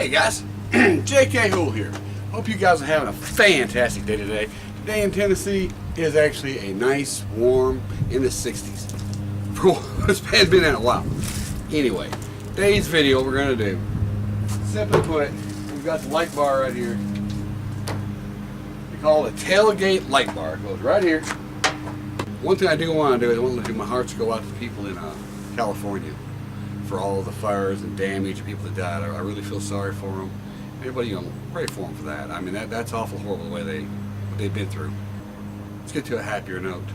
Hey guys, JK Hool here. Hope you guys are having a fantastic day today. Today in Tennessee is actually a nice, warm, in the 60s. It's been in a while. Anyway, today's video we're going to do, simply put, we've got the light bar right here. They call it a tailgate light bar. It goes right here. One thing I do want to do is I want to let my hearts go out to people in California for all the fires and damage and people that died. I really feel sorry for them. Everybody, pray for them for that. I mean, that's awful horrible the way what they've been through. Let's get to a happier note.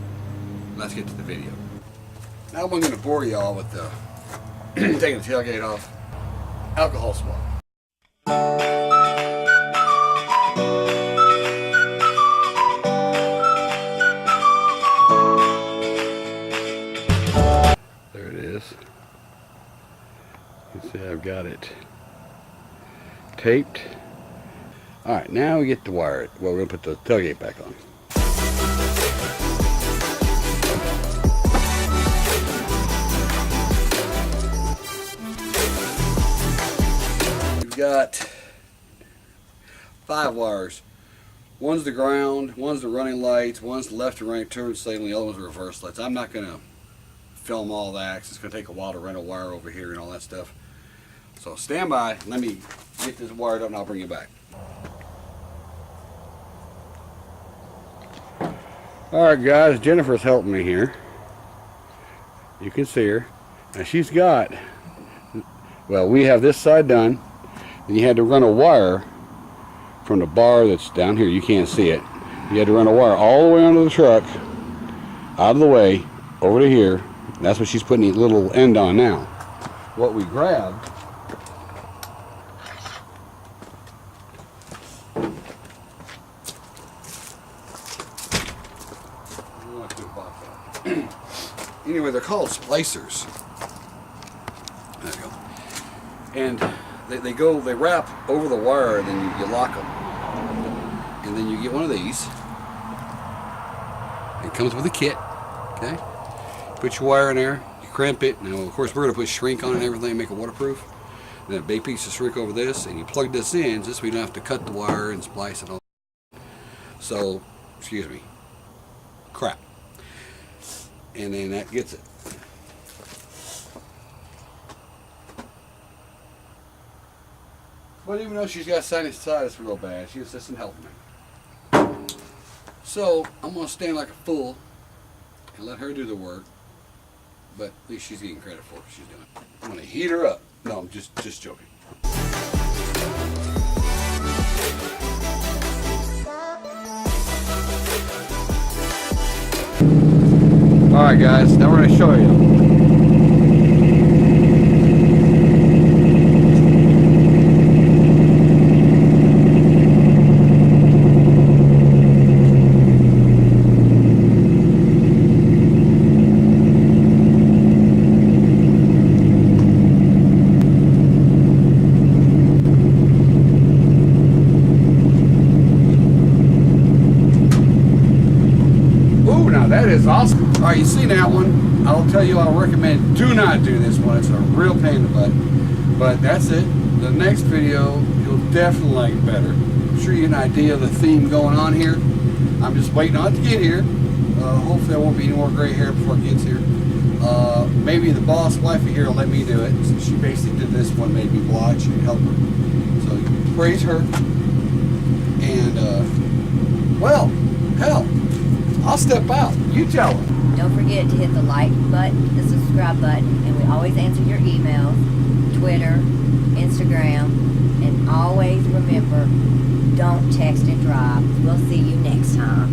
Let's get to the video. Now I'm going to bore y'all with taking the tailgate off. Alcohol swap. There it is. You can see I've got it taped. Alright, now we get the wire. Well, we're going to put the tailgate back on. We've got 5 wires. One's the ground, one's the running lights, one's the left and right turn signal, the other one's the reverse lights. I'm not going to film all that because it's going to take a while to run a wire over here and all that stuff. So stand by, let me get this wired up and I'll bring you back. Alright guys, Jennifer's helping me here. You can see her. Now she's got, well, we have this side done, and you had to run a wire from the bar that's down here. You can't see it. You had to run a wire all the way under the truck, out of the way, over to here. That's what she's putting the little end on now. What we grabbed anyway, they're called splicers. There you go. And they wrap over the wire, and then you lock them. And then you get one of these. It comes with a kit. Okay. Put your wire in there. You crimp it. Now, of course, we're going to put shrink on it and everything, make it waterproof. And then a big piece of shrink over this, and you plug this in, just so we don't have to cut the wire and splice it all. So, excuse me. Crap. And then that gets it. But even though she's got sinusitis real bad, she just doesn't help me. So I'm going to stand like a fool and let her do the work. But at least she's getting credit for what she's doing. I'm going to heat her up. No, I'm just joking. Alright guys, now we're going to show you. Ooh, now that is awesome. Alright, you see that one? I'll tell you, I'll recommend do not do this one. It's a real pain in the butt. But that's it. The next video, you'll definitely like it better. I'm sure you get an idea of the theme going on here. I'm just waiting on it to get here. Hopefully there won't be any more gray hair before it gets here. Maybe the boss wifey here will let me do it. So she basically did this one, made me watch and help her. So praise her. And, well, hell, I'll step out. You tell her. Don't forget to hit the like button, the subscribe button, and we always answer your emails, Twitter, Instagram, and always remember, don't text and drive. We'll see you next time.